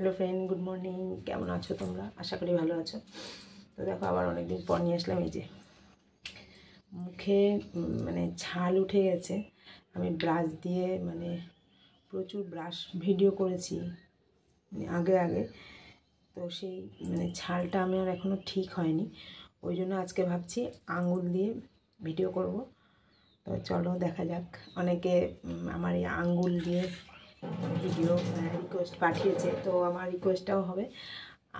Hello friend, good morning. কেমন আছো তোমরা? আশা করি ভালো আছো। তো দেখো, আবার অনেকদিন পর নিয়ে আসলাম। এই যে মুখে মানে ছাল উঠে গেছে। আমি ব্রাশ দিয়ে প্রচুর ব্রাশ ভিডিও করেছি আগে। তো সেই ছালটা আমার এখনও ঠিক হয়নি। ওই জন্য আজকে ভাবছি আঙুল দিয়ে ভিডিও করব। তো চলো দেখা যাক। অনেকে আমার এই আঙুল দিয়ে ভিডিও রিকোয়েস্ট পাঠিয়েছে, তো আমার রিকোয়েস্টটাও হবে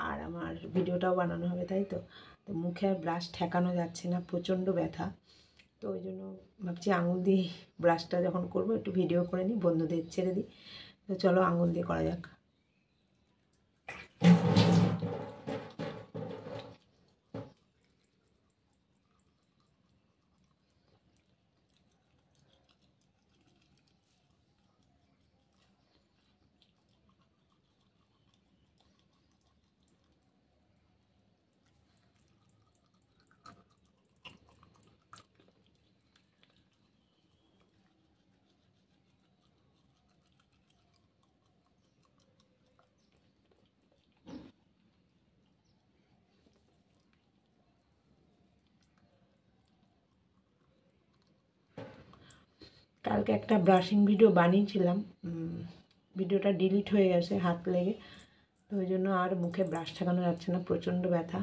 আর আমার ভিডিওটাও বানানো হবে, তাই তো। তো মুখে আর ব্রাশ ঠেকানো যাচ্ছে না, প্রচণ্ড ব্যথা। তো ওই জন্য ভাবছি আঙুল দিয়ে ব্রাশটা যখন করব একটু ভিডিও করে নিই, বন্ধুদের ছেড়ে দিই। তো চলো আঙুল দিয়ে করা যাক। কালকে একটা ব্রাশিং ভিডিও বানিয়েছিলাম, ভিডিওটা ডিলিট হয়ে গেছে হাত লেগে। তো ওই জন্য আর মুখে ব্রাশ ঠেকানো যাচ্ছে না, প্রচণ্ড ব্যথা।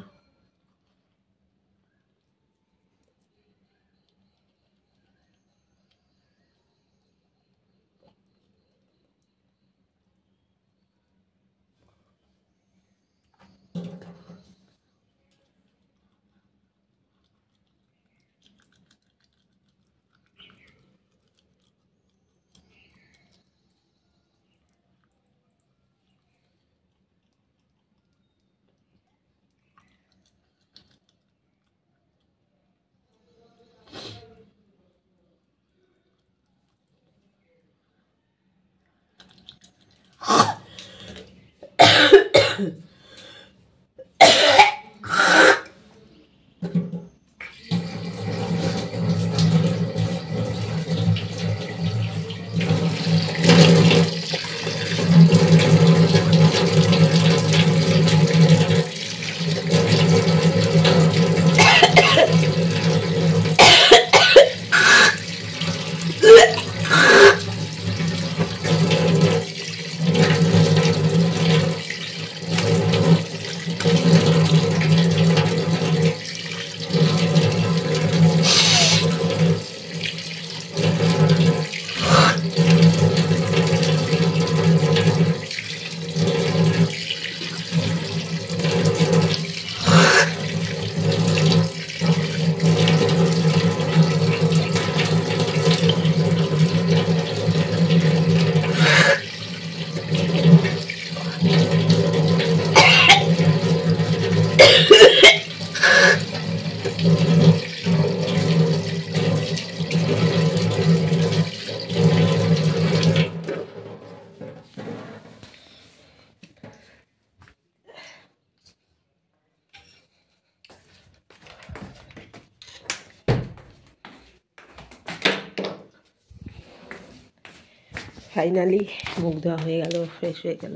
ফাইনালি মুখ ধোয়া হয়ে গেল, ফ্রেশ হয়ে গেল।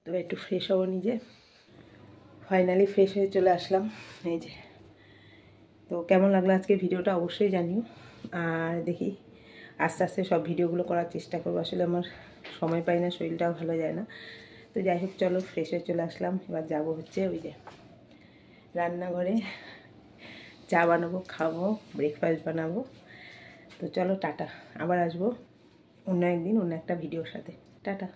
তো একটু ফ্রেশ হবো নিজে। ফাইনালি ফ্রেশ হয়ে চলে আসলাম। এই যে, তো কেমন লাগলো আজকে ভিডিওটা অবশ্যই জানিও। আর দেখি আস্তে আস্তে সব ভিডিওগুলো করার চেষ্টা করবো। আসলে আমার সময় পাই না, শরীরটাও ভালো যায় না। তো যাই হোক, চলো ফ্রেশ হয়ে চলে আসলাম। এবার যাবো হচ্ছে ওই যে রান্নাঘরে, চা বানাবো, খাবো, ব্রেকফাস্ট বানাবো। তো চলো টাটা, আবার আসবো অন্য একদিন অন্য একটা ভিডিওর সাথে। টাটা।